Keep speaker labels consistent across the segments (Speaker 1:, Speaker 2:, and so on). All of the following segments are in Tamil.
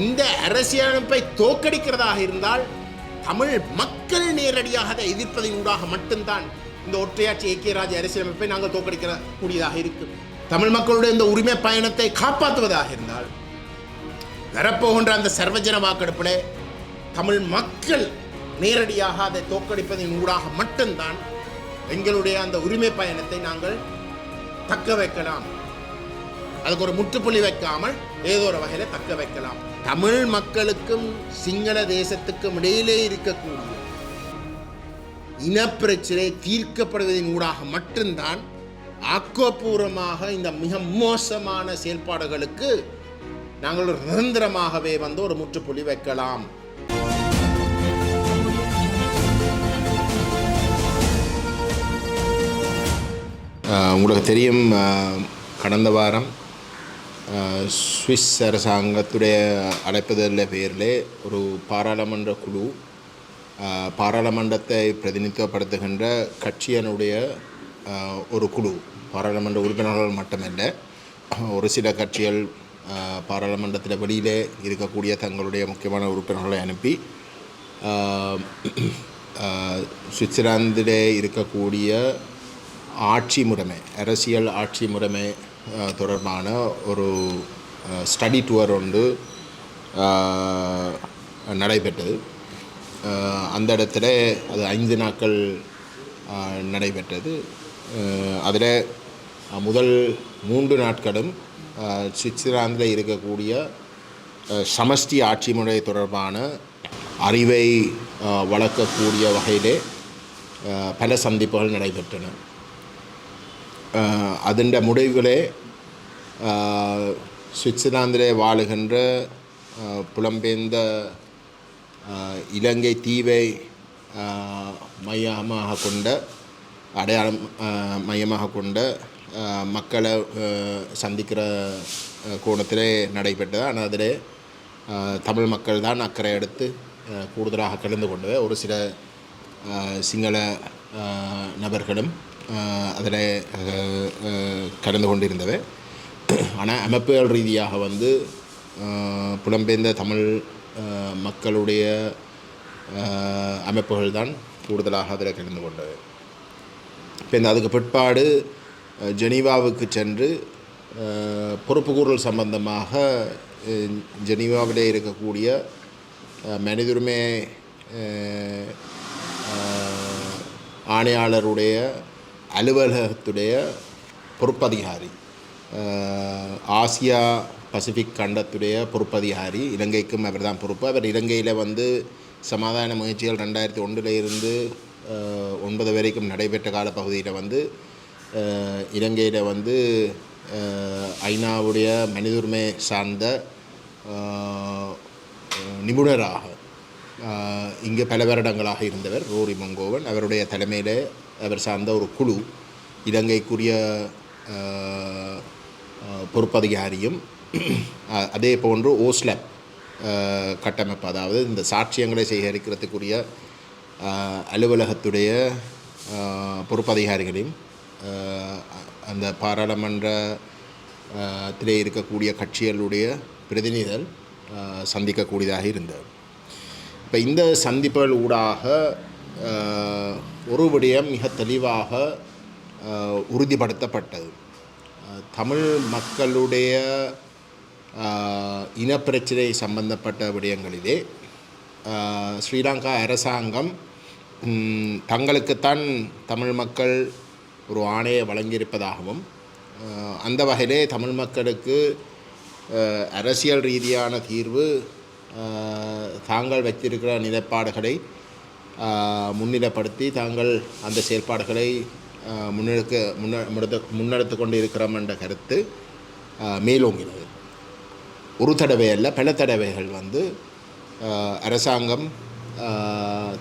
Speaker 1: இந்த அரசியலமைப்பை தோற்கடிக்கிறதாக இருந்தால் தமிழ் மக்கள் நேரடியாக அதை எதிர்ப்பதன் ஊடாக மட்டும்தான் இந்த ஒற்றையாட்சி ஐக்கியராஜ்ய அரசியலமைப்பை நாங்கள் தோற்கடிக்கிற கூடியதாக இருக்கும். தமிழ் மக்களுடைய இந்த உரிமை பயணத்தை காப்பாற்றுவதாக இருந்தால் வரப்போகின்ற அந்த சர்வஜன வாக்கெடுப்பில் தமிழ் மக்கள் நேரடியாக அதை தோற்கடிப்பதன் ஊடாக மட்டும்தான் எங்களுடைய அந்த உரிமை பயணத்தை நாங்கள் தக்க வைக்கலாம். அதுக்கு ஒரு முற்றுப்புள்ளி வைக்காமல் ஏதோ ஒரு வகையில் தக்க வைக்கலாம். தமிழ் மக்களுக்கும் சிங்கள தேசத்துக்கும் இடையிலே இருக்கக்கூடிய இனப்பிரச்சனை தீர்க்கப்படுவதன் ஊடாக மட்டும்தான் ஆக்கப்பூர்வமாக இந்த மிக மோசமான செயல்பாடுகளுக்கு நாங்கள் நிரந்தரமாகவே ஒரு முற்றுப்புள்ளி வைக்கலாம். உங்களுக்கு தெரியும், கடந்த வாரம் சுவிஸ் அரசாங்கத்துடைய அழைப்பதில் பேரில் ஒரு பாராளுமன்ற குழு பாராளுமன்றத்தை பிரதிநிதித்துவப்படுத்துகின்ற கட்சியினுடைய ஒரு குழு, பாராளுமன்ற உறுப்பினர்கள் மட்டுமல்ல, ஒரு சில கட்சிகள் பாராளுமன்றத்தில் வெளியிலே இருக்கக்கூடிய தங்களுடைய முக்கியமான உறுப்பினர்களை அனுப்பி சுவிட்சர்லாந்திலே இருக்கக்கூடிய ஆட்சி முறைமை, அரசியல் ஆட்சி முறைமை தொடர்பான ஒரு ஸ்டடி டூர் ஒன்று நடைபெற்றது. அந்த இடத்துல அது 5 நாட்கள் நடைபெற்றது. அதில் முதல் 3 நாட்களும் சுவிட்சர்லாந்தில் இருக்கக்கூடிய சமஷ்டி ஆட்சி முறை தொடர்பான அறிவை வளர்க்கக்கூடிய வகையிலே பல சந்திப்புகள் நடைபெற்றன. அதன் முடிவுகளே சுவிட்சர்லாந்திலே வாழுகின்ற புலம்பெயர்ந்த இலங்கை தீவை மையமாக கொண்ட அடையாளம் மையமாக கொண்ட மக்களை சந்திக்கிற கோணத்திலே நடைபெற்றது. ஆனால் அதில் தமிழ் மக்கள் தான் அக்கறை எடுத்து கூடுதலாக கலந்து கொண்டவை. ஒரு சில சிங்கள நபர்களும் அதில் கலந்து கொண்டிருந்தவை. ஆனால் அமைப்புகள் ரீதியாக புலம்பெயர்ந்த தமிழ் மக்களுடைய அமைப்புகள் தான் கூடுதலாக அதில் கலந்து கொண்டவை. இப்போ அதுக்கு பிற்பாடு ஜெனீவாவுக்கு சென்று பொறுப்புக்கூறல் சம்பந்தமாக ஜெனீவாவிலே இருக்கக்கூடிய மனிதுரிமை ஆணையாளருடைய அலுவலகத்துடைய பொறுப்பதிகாரி, ஆசியா பசிபிக் கண்டத்துடைய பொறுப்பதிகாரி, இலங்கைக்கும் அவர் தான் பொறுப்பு. அவர் இலங்கையில் சமாதான முயற்சிகள் 2001 இருந்து 2009 வரைக்கும் நடைபெற்ற காலப்பகுதியில் இலங்கையில் ஐநாவுடைய மனிதுரிமை சார்ந்த நிபுணராக இங்கே பல வருடங்களாக இருந்தவர் ரோரி மங்கோவன். அவருடைய தலைமையில் அவர் சார்ந்த ஒரு குழு இலங்கைக்குரிய பொறுப்பதிகாரியும் அதே போன்று ஓஸ்லப் கட்டமைப்பு, அதாவது இந்த சாட்சியங்களை சேகரிக்கிறதுக்குரிய அலுவலகத்துடைய பொறுப்பதிகாரிகளையும் அந்த பாராளுமன்றத்திலே இருக்கக்கூடிய கட்சிகளுடைய பிரதிநிதிகள் சந்திக்கக்கூடியதாக இருந்தது. இப்போ இந்த சந்திப்புகள் ஊடாக ஒரு விடயம் மிக தெளிவாக உறுதிப்படுத்தப்பட்டது. தமிழ் மக்களுடைய இனப்பிரச்சனை சம்பந்தப்பட்ட விடயங்களிலே ஸ்ரீலங்கா அரசாங்கம் தங்களுக்குத்தான் தமிழ் மக்கள் ஒரு ஆணையை வழங்கியிருப்பதாகவும், அந்த வகையிலே தமிழ் மக்களுக்கு அரசியல் ரீதியான தீர்வு தாங்கள் வைத்திருக்கிற நிலைப்பாடுகளை முன்னிலைப்படுத்தி தாங்கள் அந்த செயல்பாடுகளை முன்னெடுத்து கொண்டு இருக்கிறோம் என்ற கருத்து மேலோங்கினது. ஒரு தடவை அல்ல, பல தடவைகள் அரசாங்கம்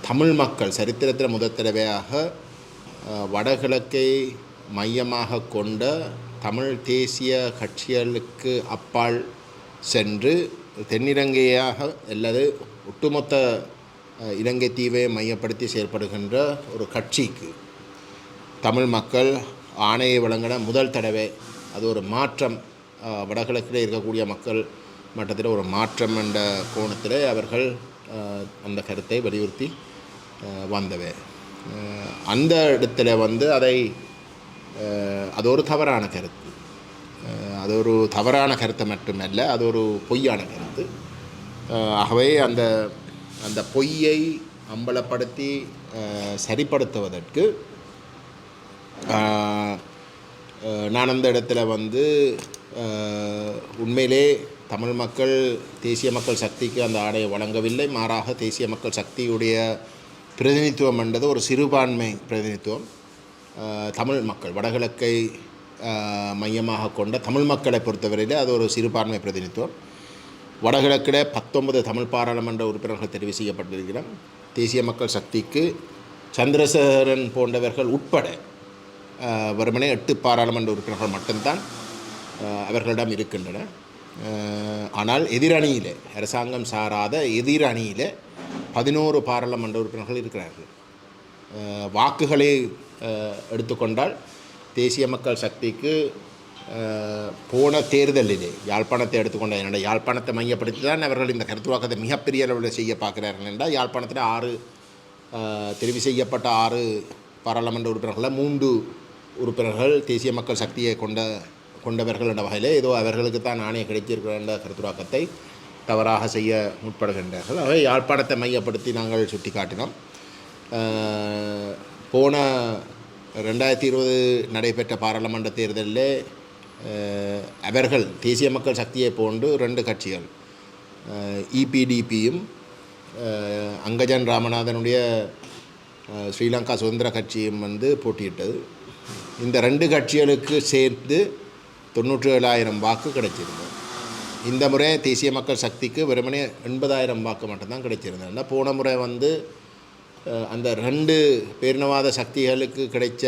Speaker 1: தமிழ் மக்கள் சரித்திரத்தில் முதல் தடவையாக வடகிழக்கை மையமாக கொண்ட தமிழ் தேசிய கட்சிகளுக்கு அப்பால் சென்று தென்னிலங்கையாக அல்லது ஒட்டுமொத்த இலங்கை தீவை மையப்படுத்தி செயல்படுகின்ற ஒரு கட்சிக்கு தமிழ் மக்கள் ஆணையை வழங்கின முதல் தடவை. அது ஒரு மாற்றம். வடகிழக்கில் இருக்கக்கூடிய மக்கள் மட்டத்தில் ஒரு மாற்றம் என்ற கோணத்தில் அவர்கள் அந்த கருத்தை வலியுறுத்தி வந்தவை. அந்த இடத்துல வந்து அது ஒரு தவறான கருத்து. அது ஒரு தவறான கருத்தை மட்டுமல்ல, அது ஒரு பொய்யான கருத்து. ஆகவே அந்த பொய்யை அம்பலப்படுத்தி சரிப்படுத்துவதற்கு நான் அந்த இடத்துல வந்து உண்மையிலே தமிழ் மக்கள் தேசிய மக்கள் சக்திக்கு அந்த ஆணையை வழங்கவில்லை. மாறாக தேசிய மக்கள் சக்தியுடைய பிரதிநிதித்துவம் என்றது ஒரு சிறுபான்மை பிரதிநிதித்துவம். தமிழ் மக்கள், வடகிழக்கை மையமாக கொண்ட தமிழ் மக்களை பொறுத்தவரையில் அது ஒரு சிறுபான்மை பிரதிநிதித்துவம். வடகிழக்கில் 19 தமிழ் பாராளுமன்ற உறுப்பினர்கள் தெரிவு செய்யப்பட்டிருக்கிறார். தேசிய மக்கள் சக்திக்கு சந்திரசேகரன் போன்றவர்கள் உட்பட வெறுமனே 8 பாராளுமன்ற உறுப்பினர்கள் மட்டும்தான் அவர்களிடம் இருக்கின்றன. ஆனால் எதிரணியில், அரசாங்கம் சாராத எதிரணியில் 11 பாராளுமன்ற உறுப்பினர்கள் இருக்கிறார்கள். வாக்குகளை எடுத்துக்கொண்டால் தேசிய மக்கள் சக்திக்கு போன தேர்தலிலே யாழ்ப்பாணத்தை எடுத்துக்கொண்ட என்னோட யாழ்ப்பாணத்தை மையப்படுத்தி தான் அவர்கள் இந்த கருத்துவாக்கத்தை மிகப்பெரிய அளவில் செய்ய பார்க்குறார்கள் என்றால், யாழ்ப்பாணத்தில் 6 தெரிவு செய்யப்பட்ட 6 பாராளுமன்ற உறுப்பினர்களில் 3 உறுப்பினர்கள் தேசிய மக்கள் சக்தியை கொண்டவர்கள் என்ற வகையில் ஏதோ அவர்களுக்கு தான் ஆணையம் கிடைத்திருக்கிற என்ற கருத்துவாக்கத்தை தவறாக செய்ய முற்படுகின்றார்கள். ஆகவே யாழ்ப்பாணத்தை மையப்படுத்தி நாங்கள் சுட்டி காட்டினோம். போன 2020 நடைபெற்ற பாராளுமன்ற தேர்தலில் அவர்கள் தேசிய மக்கள் சக்தியை போன்று 2 கட்சிகள், EPDPயும் அங்கஜன் ராமநாதனுடைய ஸ்ரீலங்கா சுதந்திர கட்சியும் வந்து போட்டியிட்டது. இந்த 2 கட்சிகளுக்கு சேர்த்து 97,000 வாக்கு கிடைச்சிருந்தது. இந்த முறை தேசிய மக்கள் சக்திக்கு வெறுமனே 80,000 வாக்கு மட்டும்தான் கிடைச்சிருந்தது. போன முறை வந்து அந்த 2 பேரினவாத சக்திகளுக்கு கிடைச்ச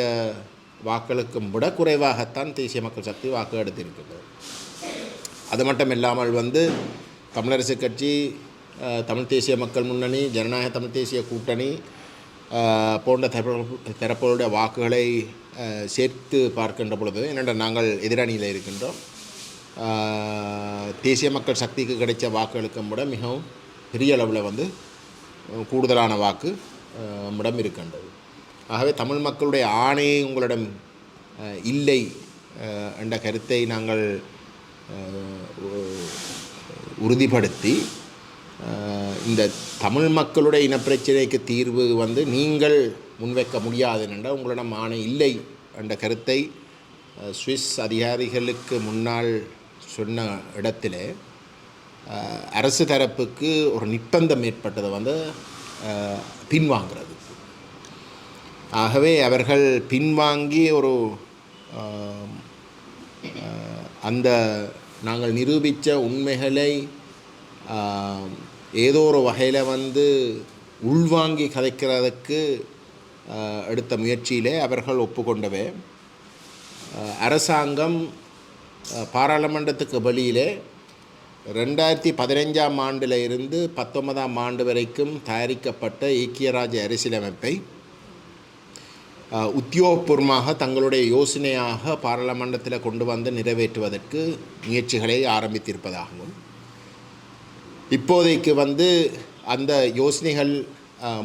Speaker 1: வாக்களுக்கும் விட குறைவாகத்தான் தேசிய மக்கள் சக்தி வாக்கு எடுத்திருக்கிறது. அது மட்டும் இல்லாமல் வந்து தமிழரசு கட்சி, தமிழ் தேசிய மக்கள் முன்னணி, ஜனநாயக தமிழ் தேசிய கூட்டணி போன்ற தரப்புகளுடைய வாக்குகளை சேர்த்து பார்க்கின்ற பொழுது என்னென்ன நாங்கள் எதிரணியில் இருக்கின்றோம். தேசிய மக்கள் சக்திக்கு கிடைச்ச வாக்குகளுக்கும் விட மிகவும் பெரிய அளவில் வந்து கூடுதலான வாக்கு நம்மிடம் இருக்கின்றது. ஆகவே தமிழ் மக்களுடைய ஆணையை உங்களிடம் இல்லை என்ற கருத்தை நாங்கள் உறுதிப்படுத்தி, இந்த தமிழ் மக்களுடைய இனப்பிரச்சனைக்கு தீர்வு வந்து நீங்கள் முன்வைக்க முடியாது என்றால் உங்களிடம் ஆணை இல்லை என்ற கருத்தை சுவிஸ் அதிகாரிகளுக்கு முன்னால் சொன்ன இடத்துல அரசு தரப்புக்கு ஒரு நிர்பந்தம் ஏற்பட்டதை வந்து பின்வாங்கிறது. ஆகவே அவர்கள் பின்வாங்கி ஒரு அந்த நாங்கள் நிரூபித்த உண்மைகளை ஏதோ ஒரு வகையில் வந்து உள்வாங்கி கதைக்கிறதுக்கு எடுத்த முயற்சியிலே அவர்கள் ஒப்புக்கொண்டவே அரசாங்கம் பாராளுமன்றத்துக்கு வெளியிலே 2015ஆம் ஆண்டில் இருந்து 19ஆம் ஆண்டு வரைக்கும் தயாரிக்கப்பட்ட ஐக்கிய ராஜ்ய அரசியலமைப்பை உத்தியோகபூர்வமாக தங்களுடைய யோசனையாக பாராளுமன்றத்தில் கொண்டு வந்து நிறைவேற்றுவதற்கு முயற்சிகளை ஆரம்பித்திருப்பதாகவும், இப்போதைக்கு வந்து அந்த யோசனைகள்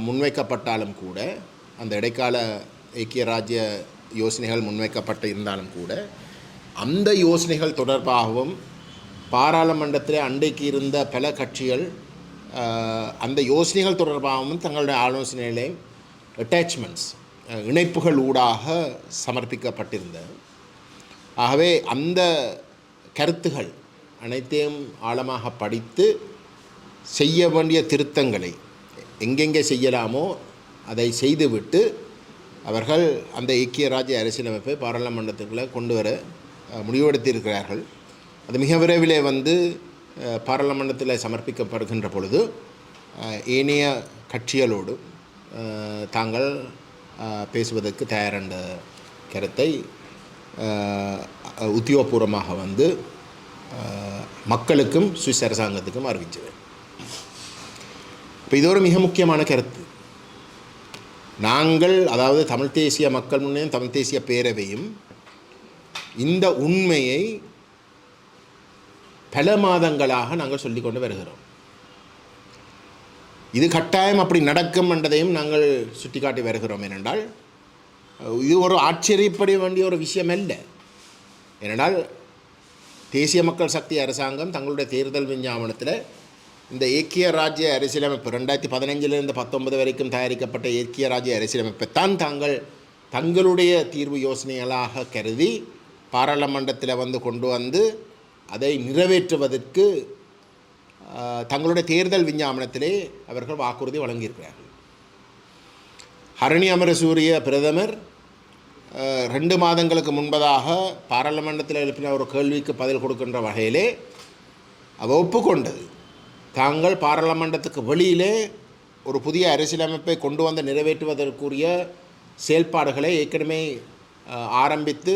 Speaker 1: முன்வைக்கப்பட்டாலும் கூட, அந்த இடைக்கால ஐக்கிய ராஜ்ய யோசனைகள் முன்வைக்கப்பட்டு இருந்தாலும் கூட, அந்த யோசனைகள் தொடர்பாகவும் பாராளுமன்றத்தில் அன்றைக்கு இருந்த பல கட்சிகள் அந்த யோசனைகள் தொடர்பாகவும் தங்களுடைய ஆலோசனைகளை அட்டாச்மெண்ட்ஸ், இணைப்புகள் ஊடாக சமர்ப்பிக்கப்பட்டிருந்தது. ஆகவே அந்த கருத்துகள் அனைத்தையும் ஆழமாக படித்து செய்ய வேண்டிய திருத்தங்களை எங்கெங்கே செய்யலாமோ அதை செய்துவிட்டு அவர்கள் அந்த ஐக்கிய ராஜ்ய அரசியலமைப்பை பாராளுமன்றத்துக்குள்ளே கொண்டு வர முடிவெடுத்திருக்கிறார்கள். அது மிக விரைவிலே வந்து பாராளுமன்றத்தில் சமர்ப்பிக்கப்படுகின்ற பொழுது ஏனைய கட்சிகளோடு தாங்கள் பேசுவதற்கு தயார் என்ற கருத்தை உத்தியோகபூர்வமாக வந்து மக்களுக்கும் சுவிஸ் அரசாங்கத்துக்கும் அறிவிச்சது. இப்போ இது ஒரு மிக முக்கியமான கருத்து. நாங்கள், அதாவது தமிழ் தேசிய மக்கள் முன்னணியும் தமிழ் தேசிய பேரவையும் இந்த உண்மையை பல மாதங்களாக நாங்கள் சொல்லிக்கொண்டு வருகிறோம். இது கட்டாயம் அப்படி நடக்கும் என்றதையும் நாங்கள் சுட்டிக்காட்டி வருகிறோம். ஏனென்றால் இது ஒரு ஆச்சரியப்பட வேண்டிய ஒரு விஷயம் அல்ல. ஏனென்றால் தேசிய மக்கள் சக்தி அரசாங்கம் தங்களுடைய தேர்தல் விஞ்ஞாபனத்தில் இந்த ஏக்கிய ராஜ்ய அரசியலமைப்பு 2015 19 வரைக்கும் தயாரிக்கப்பட்ட ஏக்கிய ராஜ்ய அரசியலமைப்பை தான் தங்களுடைய தீர்வு யோசனைகளாக கருதி பாராளுமன்றத்தில் கொண்டு வந்து அதை நிறைவேற்றுவதற்கு தங்களுடைய தேர்தல் விஞ்ஞாபனத்திலே அவர்கள் வாக்குறுதி வழங்கியிருக்கிறார்கள். ஹரணி அமரசூரிய பிரதமர் 2 மாதங்களுக்கு முன்பதாக பாராளுமன்றத்தில் எழுப்பின ஒரு கேள்விக்கு பதில் கொடுக்கின்ற வகையிலே அவர் ஒப்புக்கொண்டது, தாங்கள் பாராளுமன்றத்துக்கு வெளியிலே ஒரு புதிய அரசியலமைப்பை கொண்டு வந்து நிறைவேற்றுவதற்குரிய செயல்பாடுகளை ஏற்கனவே ஆரம்பித்து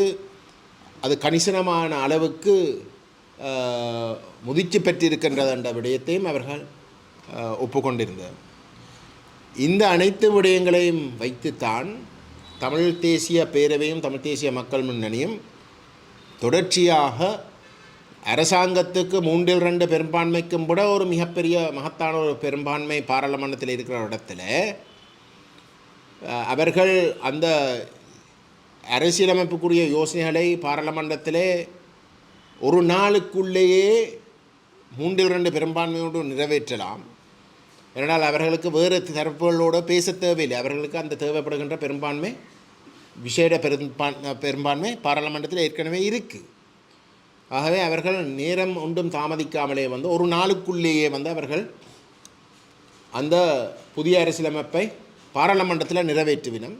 Speaker 1: அது கணிசமான அளவுக்கு முதிர்ச்சி பெற்றிருக்கின்றது என்ற விடயத்தையும் அவர்கள் ஒப்புக்கொண்டிருந்தார். இந்த அனைத்து விடயங்களையும் வைத்துத்தான் தமிழ் தேசிய பேரவையும் தமிழ் தேசிய மக்கள் முன்னணியும் தொடர்ச்சியாக அரசாங்கத்துக்கு 3/2 பெரும்பான்மைக்கும் கூட ஒரு மிகப்பெரிய மகத்தான ஒரு பெரும்பான்மை பாராளுமன்றத்தில் இருக்கிற இடத்துல அவர்கள் அந்த அரசியலமைப்புக்குரிய யோசனைகளை பாராளுமன்றத்திலே ஒரு நாளுக்குள்ளேயே 3/2 பெரும்பான்மையோடு நிறைவேற்றலாம். ஏனென்றால் அவர்களுக்கு வேறு தரப்புகளோடு பேச தேவையில்லை. அவர்களுக்கு அந்த தேவைப்படுகின்ற பெரும்பான்மை விசேட பெரும்பான்மை பாராளுமன்றத்தில் ஏற்கனவே இருக்குது. ஆகவே அவர்கள் நேரம் ஒன்றும் தாமதிக்காமலே ஒரு நாளுக்குள்ளேயே அவர்கள் அந்த புதிய அரசியலமைப்பை பாராளுமன்றத்தில் நிறைவேற்றுவினம்.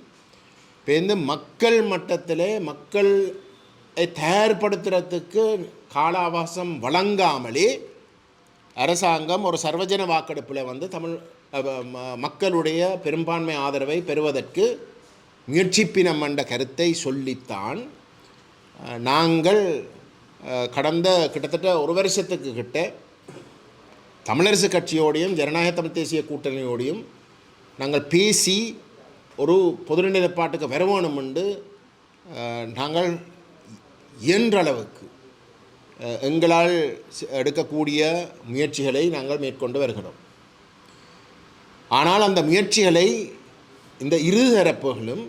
Speaker 1: இப்போ மக்கள் மட்டத்தில் மக்களை தயார்படுத்துறதுக்கு கால அவகாசம் வழங்காமலே அரசாங்கம் ஒரு சர்வஜன வாக்கெடுப்பில் தமிழ் மக்களுடைய பெரும்பான்மை ஆதரவை பெறுவதற்கு முயற்சிப்பினம் என்ற கருத்தை சொல்லித்தான் நாங்கள் கடந்த கிட்டத்தட்ட ஒரு வருஷத்துக்கு கிட்ட தமிழரசு கட்சியோடையும் ஜனநாயக தமிழ் தேசிய கூட்டணியோடையும் நாங்கள் பேசி ஒரு பொது நிலைப்பாட்டுக்கு வரவேணும் என்று நாங்கள் இயன்றளவுக்கு எங்களால் எடுக்கக்கூடிய முயற்சிகளை நாங்கள் மேற்கொண்டு வருகிறோம். ஆனால் அந்த முயற்சிகளை இந்த இரு தரப்புகளும்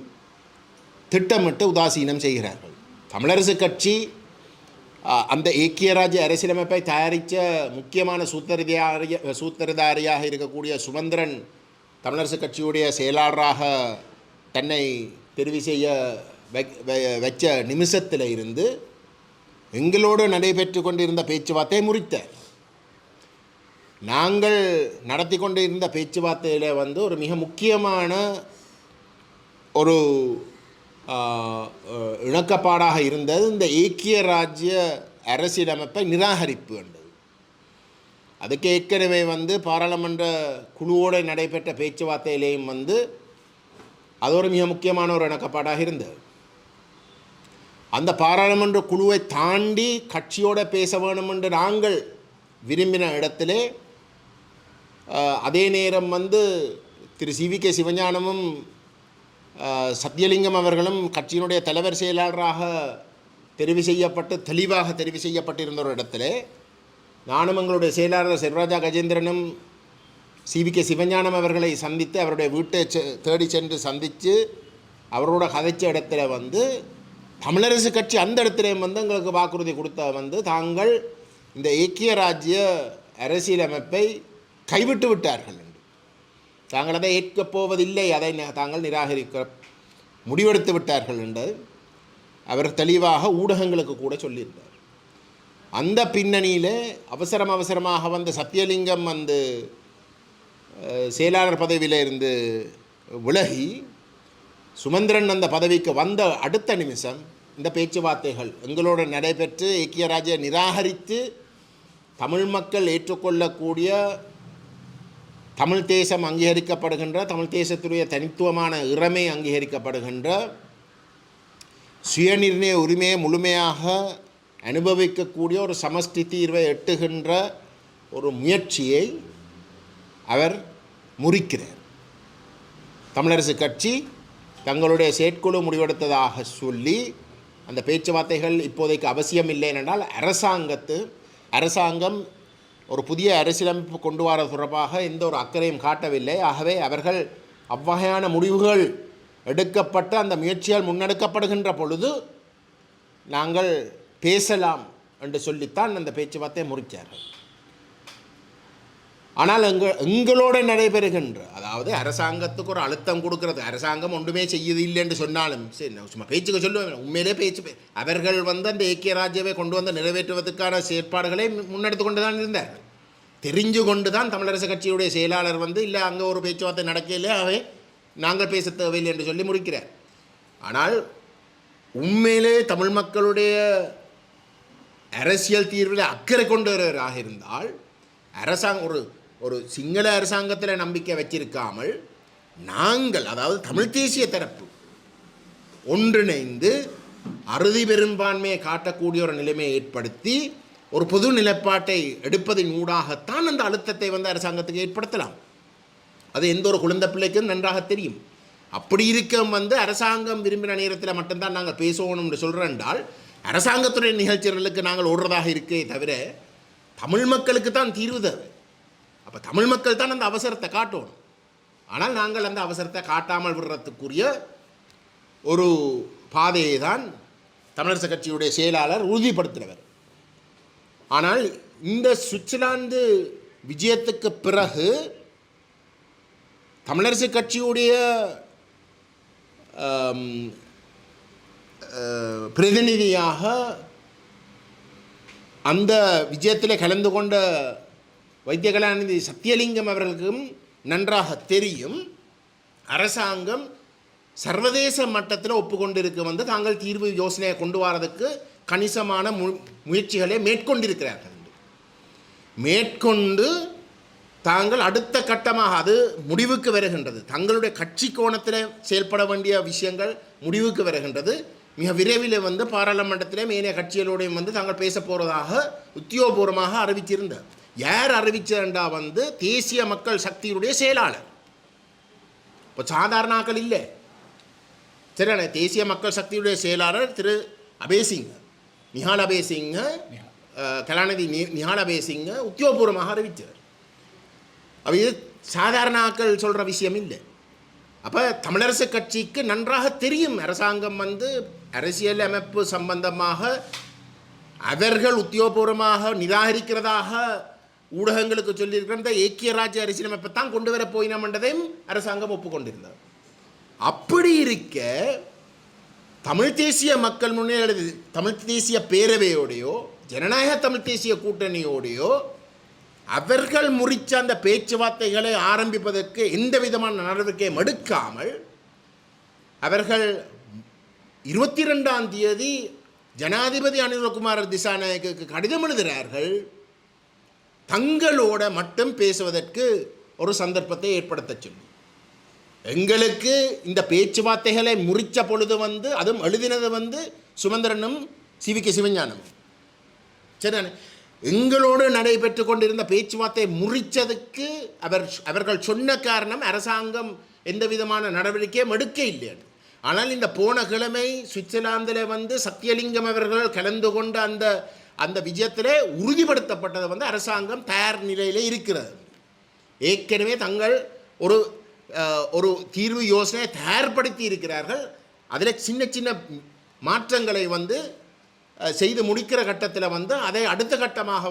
Speaker 1: திட்டமிட்டு உதாசீனம் செய்கிறார்கள். தமிழரசு கட்சி அந்த ஏக்கிய ராஜ்ய அரசியலமைப்பை தயாரித்த முக்கியமான சூத்திரதாரியாக இருக்கக்கூடிய சுமந்திரன் தமிழரசு கட்சியுடைய செயலாளராக தன்னை தெரிவு செய்ய வச்ச நிமிஷத்தில் இருந்து எங்களோடு நடைபெற்று கொண்டிருந்த பேச்சுவார்த்தை முறித்தார். நாங்கள் நடத்தி கொண்டு இருந்த பேச்சுவார்த்தையில் ஒரு மிக முக்கியமான ஒரு இணக்கப்பாடாக இருந்தது இந்த ஏக்கிய ராஜ்ய அரசியலமைப்பை நிராகரிப்பு என்றது. அதுக்கு ஏற்கனவே பாராளுமன்ற குழுவோடு நடைபெற்ற பேச்சுவார்த்தையிலேயும் அது ஒரு மிக முக்கியமான ஒரு இணக்கப்பாடாக இருந்தது. அந்த பாராளுமன்ற குழுவை தாண்டி கட்சியோடு பேச வேணும் என்று நாங்கள் விரும்பின இடத்திலே அதே நேரம் திரு CVK சிவஞானமும் சத்தியலிங்கம் அவர்களும் கட்சியினுடைய தலைவர் செயலாளராக தெரிவு செய்யப்பட்டு தெளிவாக தெரிவு செய்யப்பட்டிருந்த ஒரு இடத்துல நானும் எங்களுடைய செயலாளர் செல்வராஜா கஜேந்திரனும் CVK சிவஞானம் அவர்களை சந்தித்து அவருடைய வீட்டை தேடி சென்று சந்தித்து அவரோட கதைச்ச இடத்துல தமிழரசு கட்சி அந்த இடத்துல எங்களுக்கு வாக்குறுதி கொடுத்த தாங்கள் இந்த ஏக்கிய ராஜ்ய அரசியலமைப்பை கைவிட்டு விட்டார்கள் என்று, தாங்கள் அதை ஏற்கப் போவதில்லை, அதை தாங்கள் நிராகரிக்க முடிவெடுத்து விட்டார்கள் என்று அவர் தெளிவாக ஊடகங்களுக்கு கூட சொல்லியிருந்தார். அந்த பின்னணியில் அவசரமாக சத்தியலிங்கம் செயலாளர் பதவியில் இருந்து விலகி சுமந்திரன் அந்த பதவிக்கு வந்த அடுத்த நிமிஷம் இந்த பேச்சுவார்த்தைகள் எங்களோடு நடைபெற்று ஏக்கிய ராஜ்ய நிராகரித்து தமிழ் மக்கள் ஏற்றுக்கொள்ளக்கூடிய தமிழ் தேசம் அங்கீகரிக்கப்படுகின்ற தமிழ் தேசத்துடைய தனித்துவமான இறமை அங்கீகரிக்கப்படுகின்ற சுயநிர்ணய உரிமையை முழுமையாக அனுபவிக்கக்கூடிய ஒரு சமஷ்டி தீர்வை எட்டுகின்ற ஒரு முயற்சியை அவர் முறிக்கிறார். தமிழரசு கட்சி தங்களுடைய செயற்குழு முடிவெடுத்ததாக சொல்லி அந்த பேச்சுவார்த்தைகள் இப்போதைக்கு அவசியம் இல்லை என்றால் அரசாங்கம் ஒரு புதிய அரசியலமைப்பு கொண்டு வர தொடர்பாக எந்த ஒரு அக்கறையும் காட்டவில்லை. ஆகவே அவர்கள் அவ்வகையான முடிவுகள் எடுக்கப்பட்டு அந்த முயற்சியால் முன்னெடுக்கப்படுகின்ற பொழுது நாங்கள் பேசலாம் என்று சொல்லித்தான் அந்த பேச்சுவார்த்தையை முறித்தார்கள். ஆனால் எங்களோடு நடைபெறுகின்ற, அதாவது அரசாங்கத்துக்கு ஒரு அழுத்தம் கொடுக்கறது, அரசாங்கம் ஒன்றுமே செய்யுது இல்லை என்று சொன்னாலும் சரி, சும்மா பேச்சுக்கு சொல்லுவேன், உண்மையிலே பேச்சு அவர்கள் அந்த ஐக்கிய ராஜ்யவை கொண்டு வந்து நிறைவேற்றுவதற்கான செயற்பாடுகளை முன்னெடுத்து கொண்டு தான் இருந்தார்கள். தெரிஞ்சு கொண்டு தான் தமிழரசு கட்சியுடைய செயலாளர் இல்லை அங்கே ஒரு பேச்சுவார்த்தை நடக்கலையே, அவை நாங்கள் பேச தேவையில்லை என்று சொல்லி முடிக்கிறார். ஆனால் உண்மையிலே தமிழ் மக்களுடைய அரசியல் தீர்வில் அக்கறை கொண்டு வருவராக இருந்தால் அரசாங்கம் ஒரு சிங்கள அரசாங்கத்தில் நம்பிக்கை வச்சிருக்காமல் நாங்கள், அதாவது தமிழ் தேசிய தரப்பு ஒன்றிணைந்து அறுதி பெரும்பான்மையை காட்டக்கூடிய ஒரு நிலைமையை ஏற்படுத்தி ஒரு பொது நிலைப்பாட்டை எடுப்பதின் ஊடாகத்தான் அந்த அழுத்தத்தை அரசாங்கத்துக்கு ஏற்படுத்தலாம். அது எந்த ஒரு குழந்தை பிள்ளைக்கும் நன்றாக தெரியும். அப்படி இருக்க அரசாங்கம் விரும்பின நேரத்தில் மட்டும்தான் நாங்கள் பேசுவோம்னு சொல்கிறோம் என்றால் அரசாங்கத்துடைய நிகழ்ச்சிகளுக்கு நாங்கள் ஓடுறதாக இருக்கே தவிர தமிழ் மக்களுக்கு தான் தீர்வு தேவை. அப்போ தமிழ் மக்கள் தான் அந்த அவசரத்தை காட்டணும். ஆனால் நாங்கள் அந்த அவசரத்தை காட்டாமல் விடுறதுக்குரிய ஒரு பாதையை தான் தமிழரசு கட்சியுடைய செயலாளர் உறுதிப்படுத்தினவர். ஆனால் இந்த சுவிட்சர்லாந்து விஜயத்துக்கு பிறகு தமிழரசு கட்சியுடைய பிரதிநிதியாக அந்த விஜயத்தில் கலந்து கொண்ட வைத்திய கலாநிதி சத்தியலிங்கம் அவர்களுக்கும் நன்றாக தெரியும் அரசாங்கம் சர்வதேச மட்டத்தில் ஒப்புக்கொண்டிருக்க தாங்கள் தீர்வு யோசனையை கொண்டு வரதுக்கு கணிசமான முயற்சிகளை மேற்கொண்டிருக்கிறார்கள். மேற்கொண்டு தாங்கள் அடுத்த கட்டமாக அது முடிவுக்கு வருகின்றது. தங்களுடைய கட்சி கோணத்தில் செயல்பட வேண்டிய விஷயங்கள் முடிவுக்கு வருகின்றது. மிக விரைவில் பாராளுமன்றத்தில் மேலே கட்சிகளோடையும் தாங்கள் பேச போகிறதாக உத்தியோகபூர்வமாக அறிவிச்சிருந்தார். யார் அறிவிச்சா தேசிய மக்கள் சக்தியுடைய செயலாளர். இப்போ சாதாரண ஆக்கள் இல்லை. சரிண்ணே, தேசிய மக்கள் சக்தியுடைய செயலாளர் திரு அபேசிங்க, நிஹால் அபேசிங்க, கலாநிதி நிஹால் அபேசிங்க உத்தியோகபூர்வமாக அறிவித்தார். அப்போ இது சாதாரண ஆக்கள் சொல்கிற விஷயம் இல்லை. அப்போ தமிழரசு கட்சிக்கு நன்றாக தெரியும் அரசாங்கம் அரசியல் அமைப்பு சம்பந்தமாக அவர்கள் உத்தியோகபூர்வமாக நிராகரிக்கிறதாக ஊடகங்களுக்கு சொல்லியிருக்கிற ஐக்கிய ராஜ்ய அரசியலமைப்பை தான் கொண்டு வர போயினோம் என்றதையும் அரசாங்கம் ஒப்புக்கொண்டிருந்தார். அப்படி இருக்க தமிழ் தேசிய மக்கள் முன்னேற்ற தமிழ் தேசிய பேரவையோடையோ ஜனநாயக தமிழ் தேசிய கூட்டணியோடையோ அவர்கள் முறித்த அந்த பேச்சுவார்த்தைகளை ஆரம்பிப்பதற்கு எந்த விதமான நடவடிக்கையும் எடுக்காமல் அவர்கள் 22ஆம் தேதி ஜனாதிபதி அனுரகுமார திசாநாயக்கு கடிதம் எழுதுகிறார்கள். தங்களோட மட்டும் பேசுவதற்கு ஒரு சந்தர்ப்பத்தை ஏற்படுத்த சொல்லி எங்களுக்கு இந்த பேச்சுவார்த்தைகளை முறித்த பொழுது அதுவும் எழுதினது சுமந்திரனும் சிவிகே சிவஞானமும். சரிதானே, எங்களோடு நடைபெற்று கொண்டிருந்த பேச்சுவார்த்தையை முறித்ததுக்கு அவர்கள் சொன்ன காரணம் அரசாங்கம் எந்த விதமான நடவடிக்கையும் எடுக்க இல்லை. ஆனால் இந்த போன கிழமை சுவிட்சர்லாந்தில் சத்தியலிங்கம் அவர்கள் கலந்து கொண்ட அந்த விஜயத்திலே உறுதிப்படுத்தப்பட்டது அரசாங்கம் தயார் நிலையிலே இருக்கிறது. ஏற்கனவே தங்கள் ஒரு தீர்வு யோசனையை தயார்படுத்தி இருக்கிறார்கள். அதில் சின்ன சின்ன மாற்றங்களை செய்து முடிக்கிற கட்டத்தில் அதை அடுத்த கட்டமாக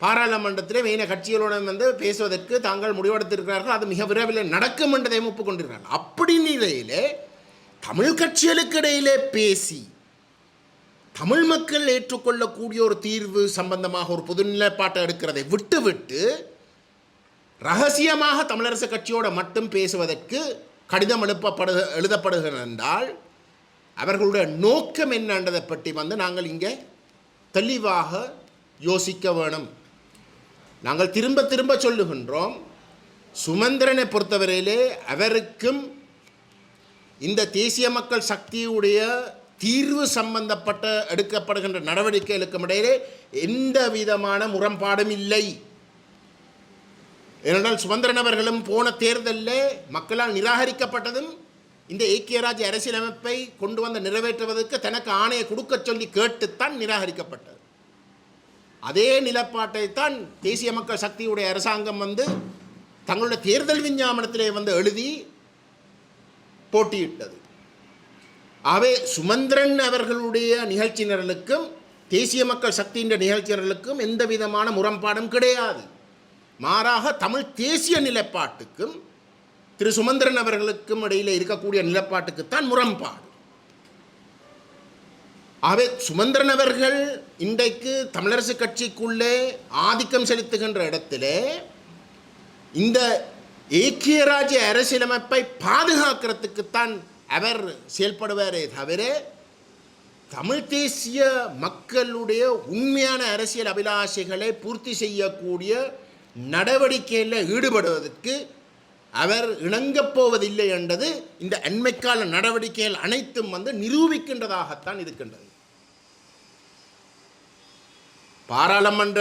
Speaker 1: பாராளுமன்றத்திலே மெயின கட்சிகளுடன் பேசுவதற்கு தாங்கள் முடிவெடுத்திருக்கிறார்கள். அது மிக விரைவில் நடக்கும் என்றதை ஒப்புக்கொண்டிருக்கிறார்கள். அப்படி நிலையிலே தமிழ் கட்சிகளுக்கு இடையிலே பேசி தமிழ் மக்கள் ஏற்றுக்கொள்ளக்கூடிய ஒரு தீர்வு சம்பந்தமாக ஒரு பொது நிலைப்பாட்டை எடுக்கிறதை விட்டு ரகசியமாக தமிழரசு கட்சியோடு மட்டும் பேசுவதற்கு கடிதம் எழுதப்படுகிறது என்றால் அவர்களுடைய நோக்கம் என்னன்றதை பற்றி நாங்கள் இங்கே தெளிவாக யோசிக்க வேணும். நாங்கள் திரும்ப திரும்ப சொல்லுகின்றோம், சுமந்திரனை பொறுத்தவரையிலே அவருக்கும் இந்த தேசிய மக்கள் சக்தியுடைய தீர்வு சம்பந்தப்பட்ட எடுக்கப்படுகின்ற நடவடிக்கைகளுக்கும் இடையிலே எந்த விதமான முரண்பாடும் இல்லை. ஏனென்றால் சுமந்திரன் அவர்களும் போன தேர்தலில் மக்களால் நிராகரிக்கப்பட்டதும் இந்த ஐக்கிய ராஜ்ய அரசியலமைப்பை கொண்டு நிறைவேற்றுவதற்கு தனக்கு ஆணையை கொடுக்க சொல்லி கேட்டுத்தான் நிராகரிக்கப்பட்டது. அதே நிலப்பாட்டை தான் தேசிய மக்கள் சக்தியுடைய அரசாங்கம் வந்து தங்களுடைய தேர்தல் விஞ்ஞாபனத்திலே வந்து எழுதி போட்டியிட்டது. ஆகவே சுமந்திரன் அவர்களுடைய நிகழ்ச்சி நிரலுக்கும் தேசிய மக்கள் சக்தியின் நிகழ்ச்சி நிரலுக்கும் எந்த விதமான முரண்பாடும் கிடையாது. மாறாக தமிழ் தேசிய நிலைப்பாட்டுக்கும் திரு சுமந்திரன் அவர்களுக்கும் இடையில் இருக்கக்கூடிய நிலப்பாட்டுக்குத்தான் முரண்பாடு. ஆகவே சுமந்திரன் அவர்கள் இன்றைக்கு தமிழரசு கட்சிக்குள்ளே ஆதிக்கம் செலுத்துகின்ற இடத்திலே இந்த ஏக்கிய ராஜ்ய அரசியலமைப்பை பாதுகாக்கிறதுக்குத்தான் அவர் செயல்படுவாரே தவிர தமிழ் தேசிய மக்களுடைய உண்மையான அரசியல் அபிலாஷைகளை பூர்த்தி செய்யக்கூடிய நடவடிக்கையில் ஈடுபடுவதற்கு அவர் இணங்கப் போவதில்லை என்பது இந்த அண்மைக்கால நடவடிக்கைகள் அனைத்தும் வந்து நிரூபிக்கின்றதாகத்தான் இருக்கின்றது. பாராளுமன்ற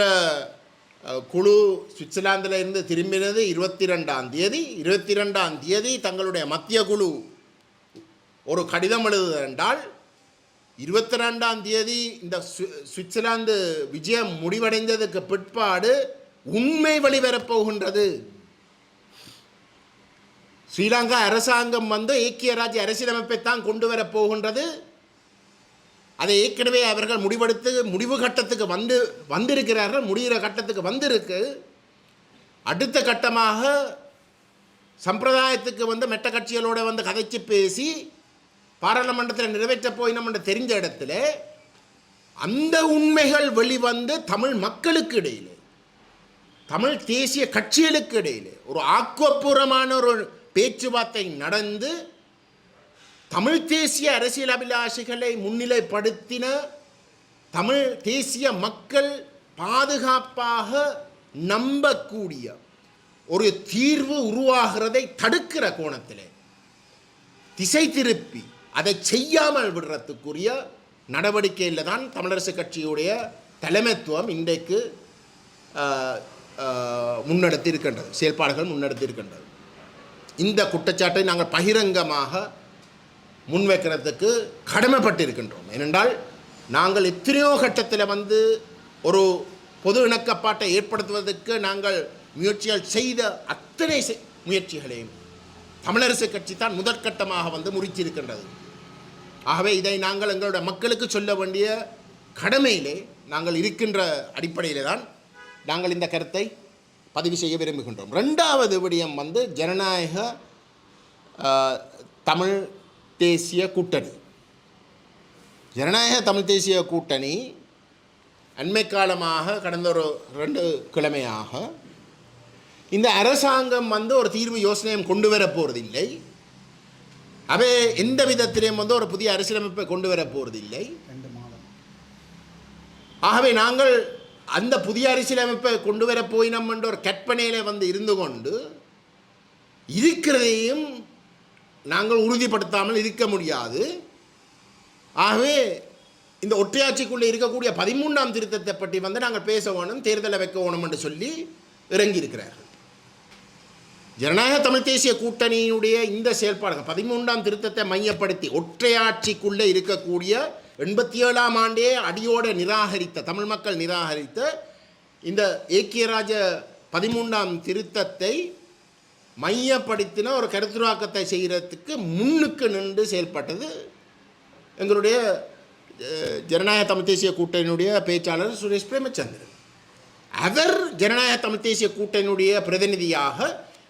Speaker 1: குழு சுவிட்சர்லாந்தில் இருந்து திரும்பினது 22ஆம் தேதி. 22ஆம் தேதி தங்களுடைய மத்திய குழு ஒரு கடிதம் எழுதுவது என்றால் 22ஆம் தேதி இந்த சுவிட்சர்லாந்து விஜயம் முடிவடைந்ததுக்கு பிற்பாடு உண்மை வெளிவரப்போகின்றது. ஸ்ரீலங்கா அரசாங்கம் வந்து ஐக்கிய ராஜ்ய அரசியலமைப்பை தான் கொண்டு வரப்போகின்றது. அதை ஏற்கனவே அவர்கள் முடிவெடுத்து முடிவு கட்டத்துக்கு வந்திருக்கிறார்கள். முடிகிற கட்டத்துக்கு வந்திருக்கு. அடுத்த கட்டமாக சம்பிரதாயத்துக்கு வந்து மெட்ட கட்சிகளோடு வந்து கதைச்சு பேசி பாராளுமன்றத்தில் நிறைவேற்ற போயினோம் என்று தெரிஞ்ச இடத்துல அந்த உண்மைகள் வெளிவந்து தமிழ் மக்களுக்கு இடையில் தமிழ் தேசிய கட்சிகளுக்கு இடையில் ஒரு ஆக்கப்பூர்வமான ஒரு பேச்சுவார்த்தை நடந்து தமிழ் தேசிய அரசியல் அபிலாஷைகளை முன்னிலைப்படுத்தின தமிழ் தேசிய மக்கள் பாதுகாப்பாக நம்பக்கூடிய ஒரு தீர்வு உருவாகிறதை தடுக்கிற கோணத்தில் திசை திருப்பி அதை செய்யாமல் விடுறதுக்குரிய நடவடிக்கையில் தான் தமிழரசு கட்சியுடைய தலைமைத்துவம் இன்றைக்கு முன்னெடுத்து இருக்கின்றது, செயல்பாடுகள் முன்னெடுத்து இருக்கின்றது. இந்த குற்றச்சாட்டை நாங்கள் பகிரங்கமாக முன்வைக்கிறதுக்கு கடமைப்பட்டிருக்கின்றோம். ஏனென்றால் நாங்கள் எத்தனையோ கட்டத்தில் வந்து ஒரு பொது இணக்கப்பாட்டை ஏற்படுத்துவதற்கு நாங்கள் முயற்சிகள் செய்த அத்தனை முயற்சிகளையும் தமிழரசு கட்சி தான் முதற்கட்டமாக வந்து முறிச்சிருக்கின்றது. ஆகவே இதை நாங்கள் எங்களுடைய மக்களுக்கு சொல்ல வேண்டிய கடமையிலே நாங்கள் இருக்கின்ற அடிப்படையிலே தான் நாங்கள் இந்த கருத்தை பதிவு செய்ய விரும்புகின்றோம். ரெண்டாவது விடயம் வந்து ஜனநாயக தமிழ் தேசிய கூட்டணி. ஜனநாயக தமிழ் தேசிய கூட்டணி அண்மை காலமாக கடந்த ஒரு 2 கிழமையாக இந்த அரசாங்கம் வந்து ஒரு தீர்வு யோசனையும் கொண்டு வர போகிறதில்லை. அவை எந்த விதத்திலையும் வந்து ஒரு புதிய அரசியலமைப்பை கொண்டு வர போகிறதில்லை. ஆகவே நாங்கள் அந்த புதிய அரசியலமைப்பை கொண்டு வர போயினோம் என்ற ஒரு கற்பனையில் வந்து இருந்து கொண்டு இருக்கிறதையும் நாங்கள் உறுதிப்படுத்தாமல் இருக்க முடியாது. ஆகவே இந்த ஒற்றையாட்சிக்குள்ளே இருக்கக்கூடிய 13ஆம் திருத்தத்தை பற்றி வந்து நாங்கள் பேச வேணும், தேர்தலை வைக்க வேணும் என்று சொல்லி இறங்கியிருக்கிறார்கள். ஜனநாயக தமிழ் தேசிய கூட்டணியினுடைய இந்த செயல்பாடுகள் 13ஆம் திருத்தத்தை மையப்படுத்தி ஒற்றையாட்சிக்குள்ளே இருக்கக்கூடிய 87ஆம் ஆண்டே அடியோடு நிராகரித்த தமிழ் மக்கள் நிராகரித்த இந்த ஏக்கிய ராஜ 13ஆம் திருத்தத்தை மையப்படுத்தின ஒரு கருத்துருவாக்கத்தை செய்கிறதுக்கு முன்னுக்கு நின்று செயல்பட்டது எங்களுடைய ஜனநாயக தமிழ் தேசிய கூட்டணியினுடைய பேச்சாளர் சுரேஷ் பிரேமச்சந்திரன். அவர் ஜனநாயக தமிழ் தேசிய கூட்டணியினுடைய பிரதிநிதியாக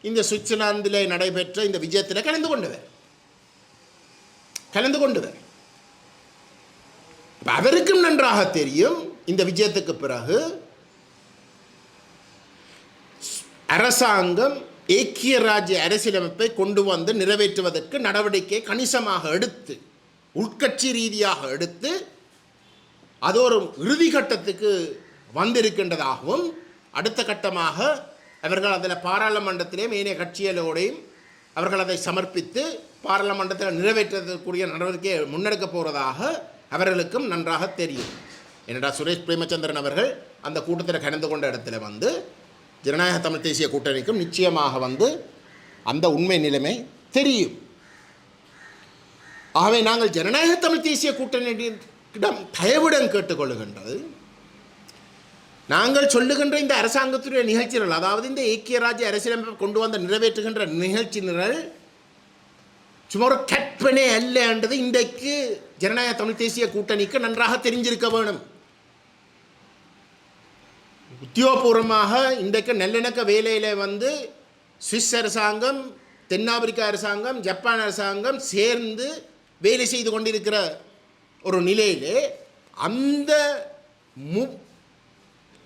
Speaker 1: இந்த சுவிட்சர்லாந்தில் நடைபெற்ற இந்த விஜயத்தில் கலந்து கொண்டவர். அவருக்கும் நன்றாக தெரியும் இந்த விஜயத்துக்கு பிறகு அரசாங்கம் ஏக்கிய ராஜ்ய அரசியலமைப்பை கொண்டு வந்து நிறைவேற்றுவதற்கு நடவடிக்கை கணிசமாக எடுத்து உள்கட்சி ரீதியாக எடுத்து அது ஒரு இறுதி கட்டத்துக்கு வந்திருக்கின்றதாகவும் அடுத்த கட்டமாக அவர்கள் அதில் பாராளுமன்றத்திலேயும் ஏனைய கட்சிகளோடையும் அவர்கள் அதை சமர்ப்பித்து பாராளுமன்றத்தில் நிறைவேற்றக்கூடிய நடவடிக்கையை முன்னெடுக்க போகிறதாக அவர்களுக்கும் நன்றாக தெரியும். ஏனென்றால் சுரேஷ் பிரேமச்சந்திரன் அவர்கள் அந்த கூட்டத்தில் கலந்து கொண்ட இடத்துல வந்து ஜனநாயக தமிழ் தேசிய கூட்டணிக்கும் நிச்சயமாக வந்து அந்த உண்மை நிலைமை தெரியும். ஆகவே நாங்கள் ஜனநாயக தமிழ் தேசிய கூட்டணியிடம் தயவுடன் கேட்டுக்கொள்ளுகின்றது, நாங்கள் சொல்லுகின்ற இந்த அரசாங்கத்துடைய நிகழ்ச்சிகள், அதாவது இந்த ஐக்கிய ராஜ்ய அரசியலமைப்பை கொண்டு வந்த நிறைவேற்றுகின்ற நிகழ்ச்சி நிரல் சும்மா ஒரு கற்பனை அல்ல என்றது இன்றைக்கு ஜனநாயக தமிழ் தேசிய கூட்டணிக்கு நன்றாக தெரிஞ்சிருக்க வேணும். உத்தியோகபூர்வமாக இன்றைக்கு நல்லிணக்க வேலையில் வந்து சுவிஸ் அரசாங்கம், தென்னாப்பிரிக்கா அரசாங்கம், ஜப்பான் அரசாங்கம் சேர்ந்து வேலை செய்து கொண்டிருக்கிற ஒரு நிலையிலே அந்த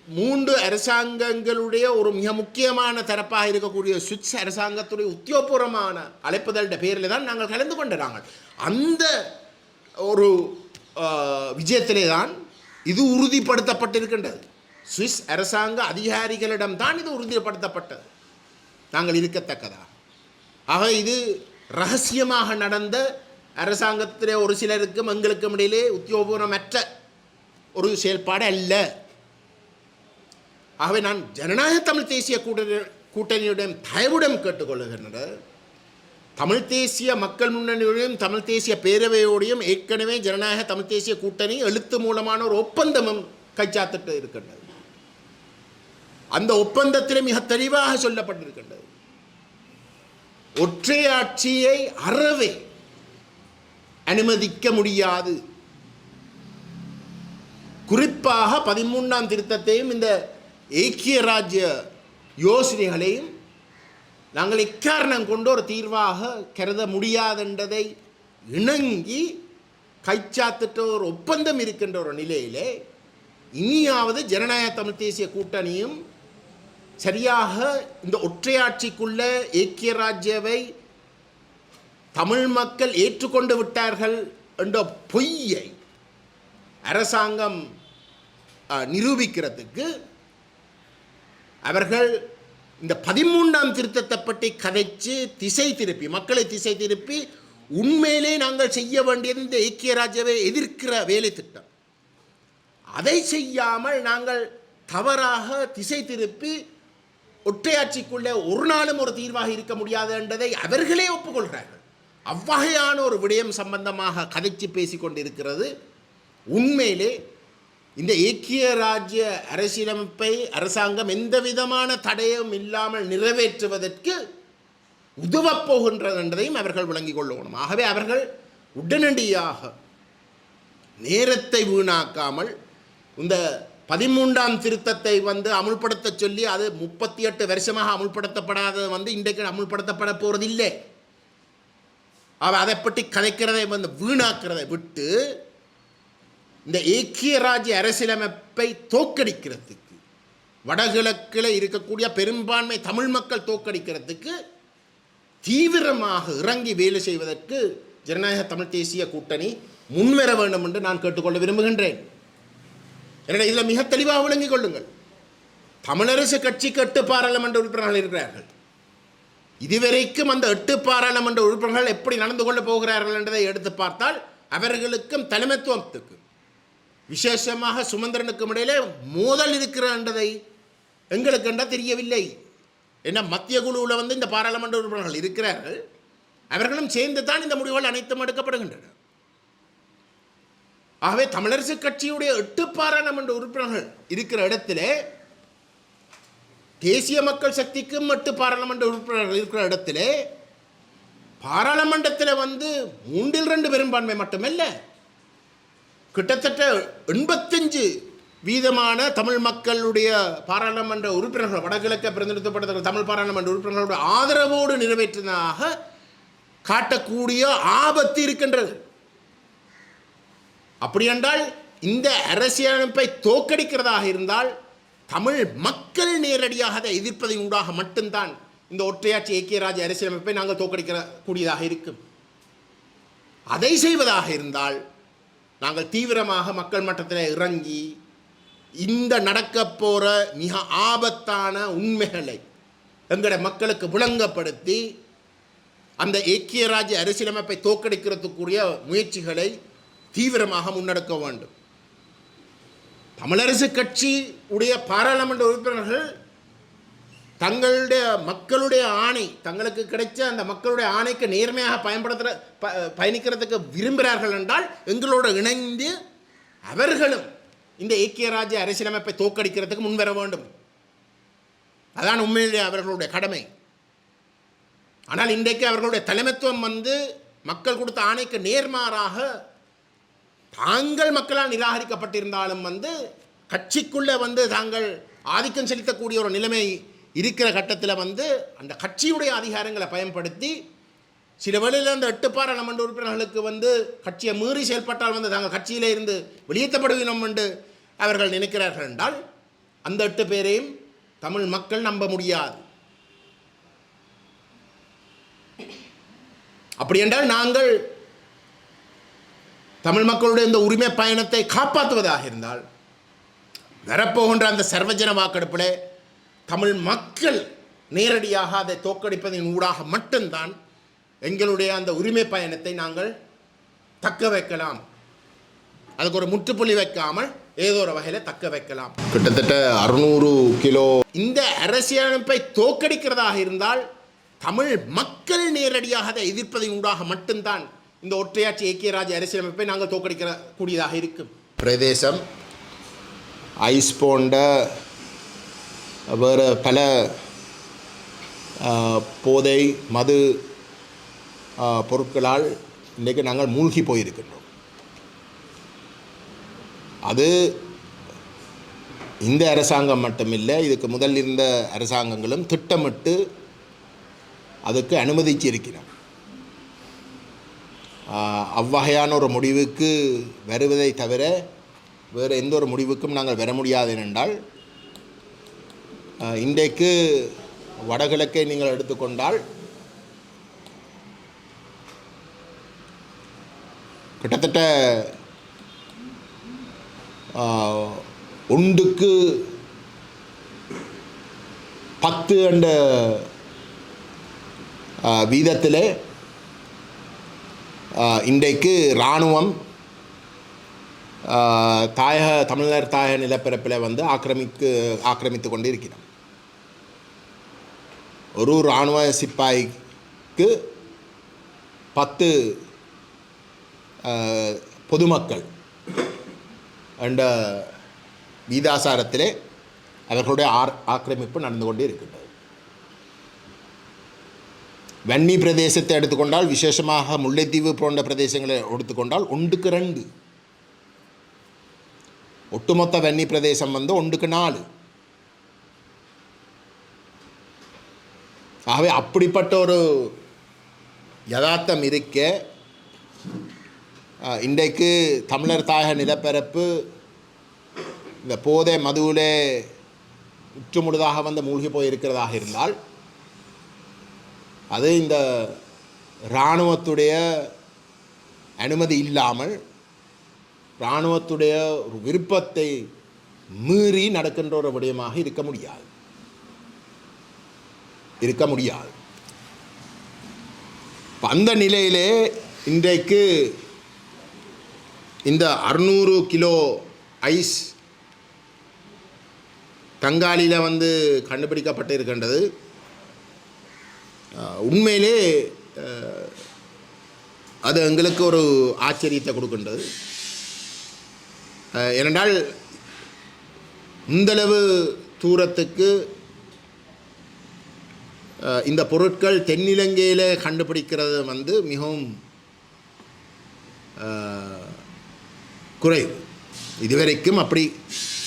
Speaker 1: மூன்று அரசாங்கங்களுடைய ஒரு மிக முக்கியமான தரப்பாக இருக்கக்கூடிய சுவிஸ் அரசாங்கத்துடைய உத்தியோகபூர்வமான அழைப்புதல்ட பேரில் தான் நாங்கள் கலந்து கொண்டாங்க. அந்த ஒரு விஜயத்திலே தான் இது உறுதிப்படுத்தப்பட்டிருக்கின்றது. சுவிஸ் அரசாங்க அதிகாரிகளிடம்தான் இது உறுதிப்படுத்தப்பட்டது, நாங்கள் இருக்கத்தக்கதா. ஆக இது ரகசியமாக நடந்த அரசாங்கத்திலே ஒரு சிலருக்கும் எங்களுக்கும் இடையிலே உத்தியோகபூர்வமற்ற ஒரு செயல்பாடு அல்ல. ஆகவே நான் ஜனநாயக தமிழ் தேசிய கூட்டணியுடன் தயவுடன் கேட்டுக்கொள்ளுகின்றனர். தமிழ் தேசிய மக்கள் முன்னணியோடையும் தமிழ் தேசிய பேரவையோடையும் ஏற்கனவே ஜனநாயக தமிழ் தேசிய கூட்டணி எழுத்து மூலமான ஒரு ஒப்பந்தமும் கைச்சாத்திட்டு இருக்கின்றது. அந்த ஒப்பந்தத்தில் மிக தெளிவாக சொல்லப்பட்டிருக்கின்றது, ஒற்றையாட்சியை அறவே அனுமதிக்க முடியாது. குறிப்பாக 13ஆம் திருத்தத்தையும் இந்த ஐக்கிய ராஜ்ய யோசனைகளையும் நாங்கள் இக்காரணம் கொண்டு ஒரு தீர்வாக கருத முடியாதென்றதை இணங்கி கைச்சாத்திட்ட ஒரு ஒப்பந்தம் இருக்கின்ற ஒரு நிலையிலே இனியாவது ஜனநாயக தமிழ் தேசிய கூட்டணியும் சரியாக இந்த ஒற்றையாட்சிக்குள்ள ஐக்கிய ராஜ்யவை தமிழ் மக்கள் ஏற்றுக்கொண்டு விட்டார்கள் என்ற பொய்யை அரசாங்கம் நிரூபிக்கிறதுக்கு அவர்கள் இந்த 13ஆம் திருத்தத்தை பற்றி கதைச்சு மக்களை திசை திருப்பி உண்மையிலே நாங்கள் செய்ய வேண்டியது இந்த ஐக்கிய ராஜ்யவை எதிர்க்கிற வேலை திட்டம், அதை செய்யாமல் நாங்கள் தவறாக திசை திருப்பி ஒற்றையாட்சிக்குள்ளே ஒரு நாளும் ஒரு தீர்வாக இருக்க முடியாது என்றதை அவர்களே ஒப்புக்கொள்கிறார்கள். அவ்வகையான ஒரு விடயம் சம்பந்தமாக கதைச்சு பேசிக்கொண்டிருக்கிறது. உண்மையிலே இந்த ஐக்கிய ராஜ்ய அரசியலமைப்பை அரசாங்கம் எந்த விதமான தடையும் இல்லாமல் நிறைவேற்றுவதற்கு உதவப் போகின்றது என்பதையும் அவர்கள் விளங்கிக் கொள்ளணும். ஆகவே அவர்கள் உடனடியாக நேரத்தை வீணாக்காமல் இந்த 13ஆம் திருத்தத்தை அமுல்படுத்த சொல்லி அது 38 வருஷமாக அமுல்படுத்தப்படாத இன்றைக்கு அமுல்படுத்தப்பட போவதில்லை. அதை பற்றி கதைக்கிறதை வீணாக்கிறதை விட்டு இந்த ஐக்கிய ராஜ்ய அரசியலமைப்பை தோற்கடிக்கிறதுக்கு, வடகிழக்கில் இருக்கக்கூடிய பெரும்பான்மை தமிழ் மக்கள் தோற்கடிக்கிறதுக்கு தீவிரமாக இறங்கி வேலை செய்வதற்கு ஜனநாயக தமிழ் தேசிய கூட்டணி முன்வர வேண்டும் என்று நான் கேட்டுக்கொள்ள விரும்புகின்றேன். எனவே இதில் மிக தெளிவாக விளங்கிக் கொள்ளுங்கள். தமிழரசு கட்சிக்கு 8 பாராளுமன்ற உறுப்பினர்கள் இருக்கிறார்கள். இதுவரைக்கும் அந்த 8 பாராளுமன்ற உறுப்பினர்கள் எப்படி நடந்து கொள்ளப் போகிறார்கள் என்றதை எடுத்து பார்த்தால் அவர்களுக்கும் தலைமைத்துவத்துக்கு விசேஷமாக சுமந்திரனுக்கும் இடையிலே மோதல் இருக்கிறதை எங்களுக்கு என்றால் தெரியவில்லை. ஏன்னா மத்திய குழுவில் இந்த பாராளுமன்ற உறுப்பினர்கள் இருக்கிறார்கள், அவர்களும் சேர்ந்து தான் இந்த முடிவுகள் அனைத்தும் எடுக்கப்படுகின்றன. ஆகவே தமிழரசு கட்சியுடைய 8 பாராளுமன்ற உறுப்பினர்கள் இருக்கிற இடத்திலே தேசிய மக்கள் சக்திக்கும் 8 பாராளுமன்ற உறுப்பினர்கள் இருக்கிற இடத்திலே பாராளுமன்றத்தில் 3/2 பெரும்பான்மை மட்டுமல்ல, கிட்டத்தட்ட 85% தமிழ் மக்களுடைய பாராளுமன்ற உறுப்பினர்கள், வடகிழக்க பிரதிநிதித்துவப்படுத்த தமிழ் பாராளுமன்ற உறுப்பினர்களுடைய ஆதரவோடு நிறைவேற்றினதாக காட்டக்கூடிய ஆபத்து இருக்கின்றது. அப்படி என்றால் இந்த அரசியலமைப்பை தோற்கடிக்கிறதாக இருந்தால் தமிழ் மக்கள் நேரடியாக அதை எதிர்ப்பதின் ஊடாக மட்டும்தான் இந்த ஒற்றையாட்சி ஐக்கிய ராஜ்ய அரசியலமைப்பை நாங்கள் தோற்கடிக்க கூடியதாக இருக்கும். அதை செய்வதாக இருந்தால் நாங்கள் தீவிரமாக மக்கள் மட்டத்தில் இறங்கி இந்த நடக்க போகிற மிக ஆபத்தான உண்மைகளை எங்களோட மக்களுக்கு விளங்கப்படுத்தி அந்த ஐக்கிய ராஜ்ய அரசியலமைப்பை தோற்கடிக்கிறதுக்குரிய முயற்சிகளை தீவிரமாக முன்னெடுக்க வேண்டும். தமிழரசு கட்சி உடைய பாராளுமன்ற உறுப்பினர்கள் தங்களுடைய மக்களுடைய ஆணை, தங்களுக்கு கிடைச்ச அந்த மக்களுடைய ஆணைக்கு நேர்மையாக பயணிக்கிறதுக்கு விரும்புகிறார்கள் என்றால் எங்களோடு இணைந்து அவர்களும் இந்த ஐக்கிய ராஜ்ய அரசியலமைப்பை தோற்கடிக்கிறதுக்கு முன்வர வேண்டும். அதான் உண்மையிலே அவர்களுடைய கடமை. ஆனால் இன்றைக்கு அவர்களுடைய தலைமைத்துவம் மக்கள் கொடுத்த ஆணைக்கு நேர்மாறாக தாங்கள் மக்களால் நிராகரிக்கப்பட்டிருந்தாலும் கட்சிக்குள்ளே தாங்கள் ஆதிக்கம் செலுத்தக்கூடிய ஒரு நிலைமை இருக்கிற கட்டத்தில் அந்த கட்சியுடைய அதிகாரங்களை பயன்படுத்தி சில வேளையில் அந்த 8 பாராளுமன்ற உறுப்பினர்களுக்கு கட்சியை மீறி செயல்பட்டால் தாங்கள் கட்சியிலே இருந்து வெளியேற்றப்படுவினோம் என்று அவர்கள் நினைக்கிறார்கள் என்றால் அந்த 8 பேரையும் தமிழ் மக்கள் நம்ப முடியாது. அப்படி என்றால் நாங்கள் தமிழ் மக்களுடைய இந்த உரிமை பயணத்தை காப்பாற்றுவதாக இருந்தால் வரப்போகின்ற அந்த சர்வஜன வாக்கெடுப்பில் தமிழ் மக்கள் நேரடியாக அதை தோற்கடிப்பதன் ஊடாக மட்டும்தான் எங்களுடைய அந்த உரிமை பயணத்தை நாங்கள் தக்க வைக்கலாம். அதுக்கு ஒரு முற்றுப்புள்ளி வைக்காமல் ஏதோ ஒரு வகையில் தக்க வைக்கலாம். கிட்டத்தட்ட 600 கிலோ இந்த அரசியலமைப்பை தோற்கடிக்கிறதாக இருந்தால் தமிழ் மக்கள் நேரடியாக அதை எதிர்ப்பதன் ஊடாக மட்டும்தான் இந்த ஒற்றையாட்சி ஐக்கிய ராஜ்ய அரசியலமைப்பை நாங்கள் தோற்கடிக்க கூடியதாக இருக்கும். பிரதேசம் ஐஸ் போன்ற வேறு பல போதை மது பொருட்களால் இன்றைக்கு நாங்கள் மூழ்கி போயிருக்கின்றோம். அது இந்த அரசாங்கம் மட்டுமில்லை, இதுக்கு முதல் இருந்த அரசாங்கங்களும் திட்டமிட்டு அதுக்கு அனுமதிச்சிருக்கிறோம். அவ்வகையான ஒரு முடிவுக்கு வருவதை தவிர வேறு எந்த ஒரு முடிவுக்கும் நாங்கள் வர முடியாது. என்றால் இன்றைக்கு வடகிழக்கை நீங்கள் எடுத்துக்கொண்டால் கிட்டத்தட்ட 1:10 என்ற வீதத்தில் இன்றைக்கு இராணுவம் தமிழர் தாயக நிலப்பரப்பில் ஆக்கிரமித்து கொண்டு இருக்கிறோம். ஒரு இராணுவ சிப்பாய்க்கு 10 பொதுமக்கள் என்ற வீதாசாரத்திலே அவர்களுடைய ஆக்கிரமிப்பு நடந்து கொண்டே இருக்கின்றது. வன்னி பிரதேசத்தை எடுத்துக்கொண்டால், விசேஷமாக முல்லைத்தீவு போன்ற பிரதேசங்களை எடுத்துக்கொண்டால் 1:2. ஒட்டுமொத்த வன்னி பிரதேசம் 1:4. ஆகவே அப்படிப்பட்ட ஒரு யதார்த்தம் இருக்க இன்றைக்கு தமிழர் தாயக நிலப்பரப்பு இந்த போதை மதுவிலே முற்றுமுழுதாக மூழ்கி போயிருக்கிறதாக இருந்தால் அது இந்த இராணுவத்துடைய அனுமதி இல்லாமல் இராணுவத்துடைய ஒரு விருப்பத்தை மீறி நடக்கின்ற ஒரு விடயமாக இருக்க முடியாது. அந்த நிலையிலே இன்றைக்கு இந்த 600 கிலோ ஐஸ் தங்காலியில் கண்டுபிடிக்கப்பட்டு இருக்கின்றது. உண்மையிலே அது எங்களுக்கு ஒரு ஆச்சரியத்தை கொடுக்கின்றது. ஏனென்றால் இந்தளவு தூரத்துக்கு இந்த பொருட்கள் தென்னிலங்கையில் கண்டுபிடிக்கிறது மிகவும் குறைவு. இதுவரைக்கும் அப்படி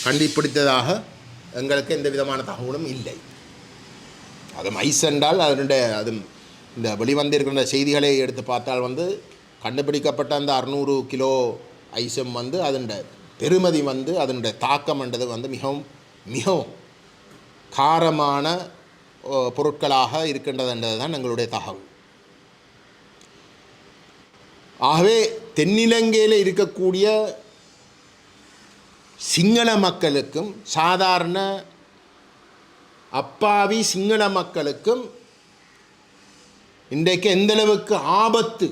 Speaker 1: கண்டுபிடித்ததாக எங்களுக்கு எந்த விதமான தகவலும் இல்லை. அது ஐஸ் என்றால் அது இந்த வெளிவந்திருக்கின்ற செய்திகளை எடுத்து பார்த்தால் கண்டுபிடிக்கப்பட்ட அந்த 600 கிலோ ஐஸும் அதனுடைய பெருமதி அதனுடைய தாக்கம் என்றது மிகவும் மிகவும் காரமான பொருட்களாக இருக்கின்றது என்றது தான் எங்களுடைய தகவல். ஆகவே தென்னிலங்கையில் இருக்கக்கூடிய சிங்கள மக்களுக்கும் சாதாரண அப்பாவி சிங்கள மக்களுக்கும் இன்றைக்கு எந்தளவுக்கு ஆபத்து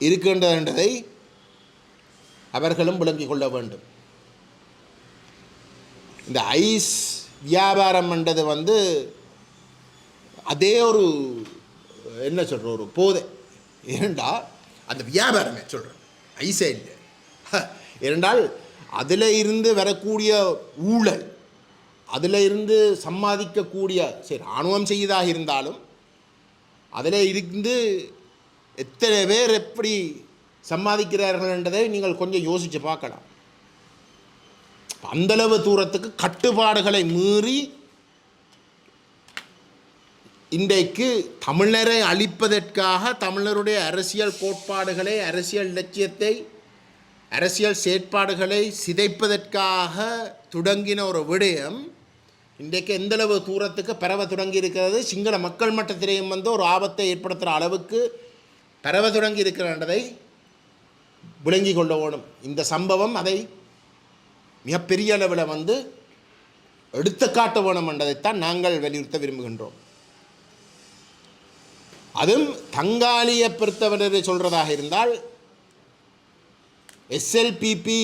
Speaker 1: இருக்கின்றது என்றதை அவர்களும் விளங்கிக் கொள்ள வேண்டும். இந்த ஐஸ் வியாபாரம் என்றது அதே ஒரு என்ன சொல்கிற ஒரு போதை. ஏனென்றால் அந்த வியாபாரமே சொல்கிறேன், ஐஸே இல்லை. ஏனென்றால் அதில் இருந்து வரக்கூடிய ஊழல், அதில் இருந்து சம்பாதிக்கக்கூடிய சரி இராணுவம் செய்வதாக இருந்தாலும் அதில் இருந்து எத்தனை பேர் எப்படி சம்பாதிக்கிறார்கள் என்றதை நீங்கள் கொஞ்சம் யோசித்து பார்க்கலாம். அந்தளவு தூரத்துக்கு கட்டுப்பாடுகளை மீறி இன்றைக்கு தமிழரை அழிப்பதற்காக தமிழருடைய அரசியல் கோட்பாடுகளை, அரசியல் இலட்சியத்தை, அரசியல் செயற்பாடுகளை சிதைப்பதற்காக தொடங்கின ஒரு விடயம் இன்றைக்கு எந்தளவு தூரத்துக்கு பரவ தொடங்கி இருக்கிறது. சிங்கள மக்கள் மட்டத்திலேயும் ஒரு ஆபத்தை ஏற்படுத்துகிற அளவுக்கு பரவ தொடங்கி இருக்கிறதை விளங்கி கொள்ள வேணும். இந்த சம்பவம் அதை மிகப்பெரிய அளவில் எடுத்து காட்ட வேணும் என்றதைத்தான் நாங்கள் வலியுறுத்த விரும்புகின்றோம். அதுவும் தங்காளியை பொறுத்தவரை சொல்கிறதாக இருந்தால் எஸ்எல்பிபி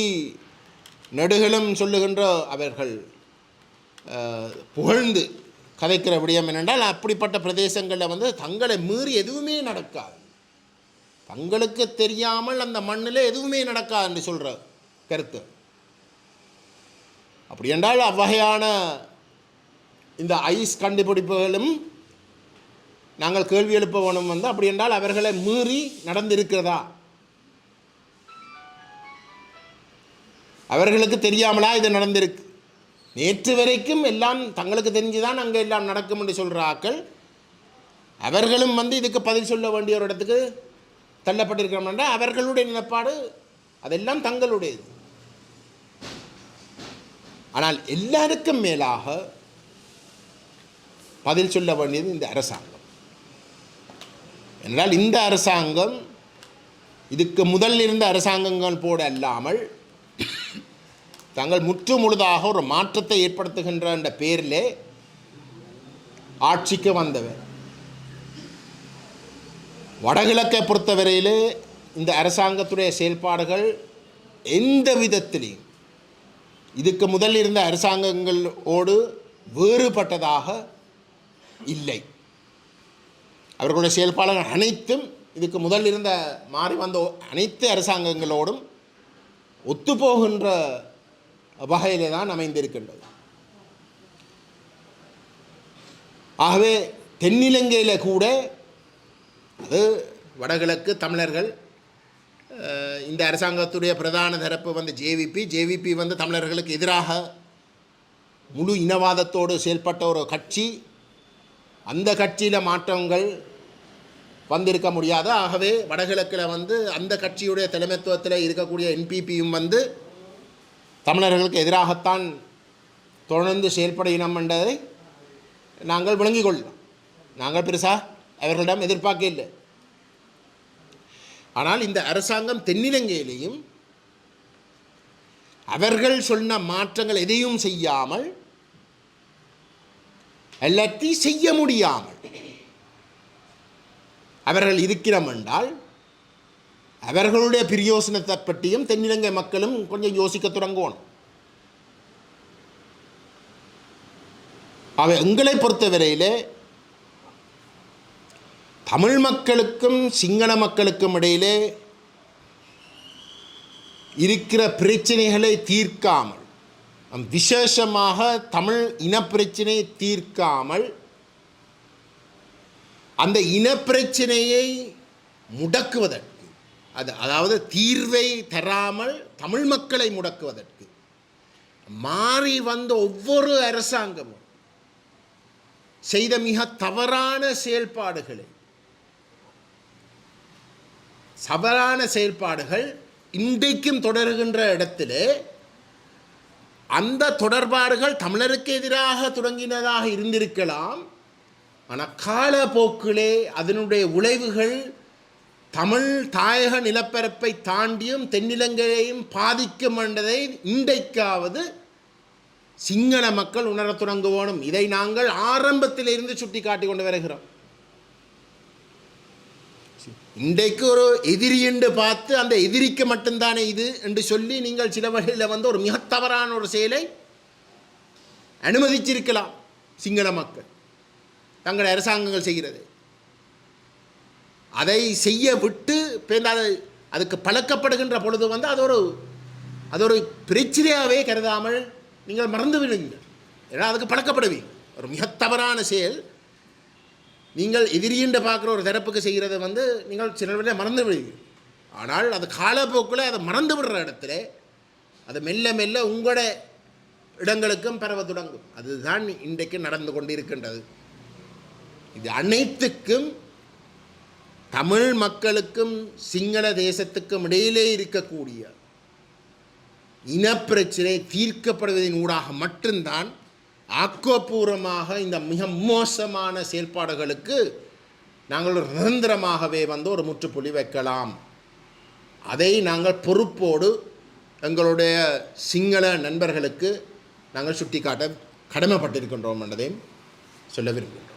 Speaker 1: நெடுகளும் சொல்லுகின்ற அவர்கள் புகழ்ந்து கதைக்கிற விடயம் என்னென்றால் அப்படிப்பட்ட பிரதேசங்களில் தங்களை மீறி எதுவுமே நடக்காது, தங்களுக்கு தெரியாமல் அந்த மண்ணில் எதுவுமே நடக்காது என்று சொல்கிற கருத்து. அப்படி என்றால் அவ்வகையான இந்த ஐஸ் கண்டுபிடிப்புகளும் நாங்கள் கேள்வி எழுப்ப வேணும். அப்படி என்றால் அவர்களை மீறி நடந்திருக்கிறதா, அவர்களுக்கு தெரியாமலா இது நடந்திருக்கு? நேற்று வரைக்கும் எல்லாம் தங்களுக்கு தெரிஞ்சுதான் அங்கே எல்லாம் நடக்கும் என்று சொல்கிற ஆக்கள் அவர்களும் இதுக்கு பதில் சொல்ல வேண்டிய ஒரு இடத்துக்கு தள்ளப்பட்டிருக்கிறோம்னா அவர்களுடைய நிலப்பாடு அதெல்லாம் தங்களுடையது. ஆனால் எல்லாருக்கும் மேலாக பதில் சொல்ல வேண்டியது இந்த அரசாங்கம். என்றால் இந்த அரசாங்கம் இதுக்கு முதல் இருந்த அரசாங்கங்கள் போட அல்லாமல் தாங்கள் முற்று முழுதாக ஒரு மாற்றத்தை ஏற்படுத்துகின்ற என்ற பேரிலே ஆட்சிக்கு வந்தவர். வடகிழக்கை பொறுத்தவரையிலே இந்த அரசாங்கத்துடைய செயல்பாடுகள் எந்த விதத்திலையும் இதுக்கு முதல் இருந்த அரசாங்கங்களோடு வேறுபட்டதாக இல்லை. அவர்களுடைய செயல்பாடுகள் அனைத்தும் இதுக்கு முதல் இருந்த மாறி வந்த அனைத்து அரசாங்கங்களோடும் ஒத்துப்போகின்ற வகையிலே தான் அமைந்திருக்கின்றது. ஆகவே தென்னிலங்கையில் கூட அது வடகிழக்கு தமிழர்கள் இந்த அரசாங்கத்துடைய பிரதான தரப்பு ஜேவிபி தமிழர்களுக்கு எதிராக முழு இனவாதத்தோடு செயல்பட்ட ஒரு கட்சி. அந்த கட்சியில் மாற்றங்கள் வந்திருக்க முடியாது. ஆகவே வடகிழக்கில் அந்த கட்சியுடைய தலைமைத்துவத்தில் இருக்கக்கூடிய என்பிபியும் தமிழர்களுக்கு எதிராகத்தான் தொடர்ந்து செயல்படுகிறோம் என்பதை நாங்கள் விளங்கிக் கொள்ளலாம். நாங்கள் பெருசாக அவர்களிடம் எதிர்பார்க்க இல்லை. ஆனால் இந்த அரசாங்கம் தென்னிலங்கையிலேயும் அவர்கள் சொன்ன மாற்றங்கள் எதையும் செய்யாமல் எல்லாத்தையும் செய்ய முடியாமல் அவர்கள் இருக்கிறோம் என்றால் அவர்களுடைய பிரயோசனத்தை பற்றியும் தென்னிலங்கை மக்களும் கொஞ்சம் யோசிக்க தொடங்கணும். அவை எங்களை பொறுத்தவரையிலே தமிழ் மக்களுக்கும் சிங்கள மக்களுக்கும் இடையிலே இருக்கிற பிரச்சனைகளை தீர்க்காமல், விசேஷமாக தமிழ் இனப்பிரச்சனை தீர்க்காமல் அந்த இனப்பிரச்சனையை முடக்குவதற்கு, அதாவது தீர்வை தராமல் தமிழ் மக்களை முடக்குவதற்கு மாறி வந்த ஒவ்வொரு அரசாங்கமும் செய்த மிக தவறான செயல்பாடுகள் இன்றைக்கும் தொடர்கின்ற இடத்திலே அந்த தொடர்பாடுகள் தமிழருக்கு எதிராக தொடங்கினதாக இருந்திருக்கலாம். ஆனால் காலப்போக்கிலே அதனுடைய விளைவுகள் தமிழ் தாயக நிலப்பரப்பை தாண்டியும் தென்னிலங்கையையும் பாதிக்கும் என்பதை இன்றைக்காவது சிங்கள மக்கள் உணரத் தொடங்க வேணும். இதை நாங்கள் ஆரம்பத்திலிருந்து சுட்டி காட்டி கொண்டு வருகிறோம். இன்றைக்கு ஒரு எதிரி என்று பார்த்து அந்த எதிரிக்கு மட்டும்தானே இது என்று சொல்லி நீங்கள் சில வகையில் ஒரு மிக தவறான ஒரு செயலை அனுமதிச்சிருக்கலாம். சிங்கள மக்கள் தங்கள் அரசாங்கங்கள் செய்கிறது அதை செய்ய விட்டு அதுக்கு பழக்கப்படுகின்ற பொழுது அது ஒரு அது ஒரு பிரச்சனையாகவே கருதாமல் நீங்கள் மறந்து விடுங்கள். ஏன்னா அதுக்கு பழக்கப்படுவீங்க. ஒரு மிக தவறான செயல். நீங்கள் எதிரின்ற பார்க்குற ஒரு தரப்புக்கு செய்கிறத நீங்கள் சில வேளையில் மறந்து விடுவீங்க. ஆனால் அது காலப்போக்கில் அதை மறந்து விடுற இடத்துல அது மெல்ல மெல்ல உங்களோட இடங்களுக்கும் பரவ தொடங்கும். அதுதான் இன்றைக்கு நடந்து கொண்டிருக்கின்றது. இது அனைத்துக்கும் தமிழ் மக்களுக்கும் சிங்கள தேசத்துக்கும் இடையிலே இருக்கக்கூடிய இனப்பிரச்சனை தீர்க்கப்படுவதன் ஊடாக மட்டும்தான் ஆக்கப்பூர்வமாக இந்த மிக மோசமான செயல்பாடுகளுக்கு நாங்கள் நிரந்தரமாகவே ஒரு முற்றுப்புள்ளி வைக்கலாம். அதை நாங்கள் பொறுப்போடு எங்களுடைய சிங்கள நண்பர்களுக்கு நாங்கள் சுட்டிக்காட்ட கடமைப்பட்டிருக்கின்றோம் என்பதையும் சொல்ல விரும்புகிறோம்.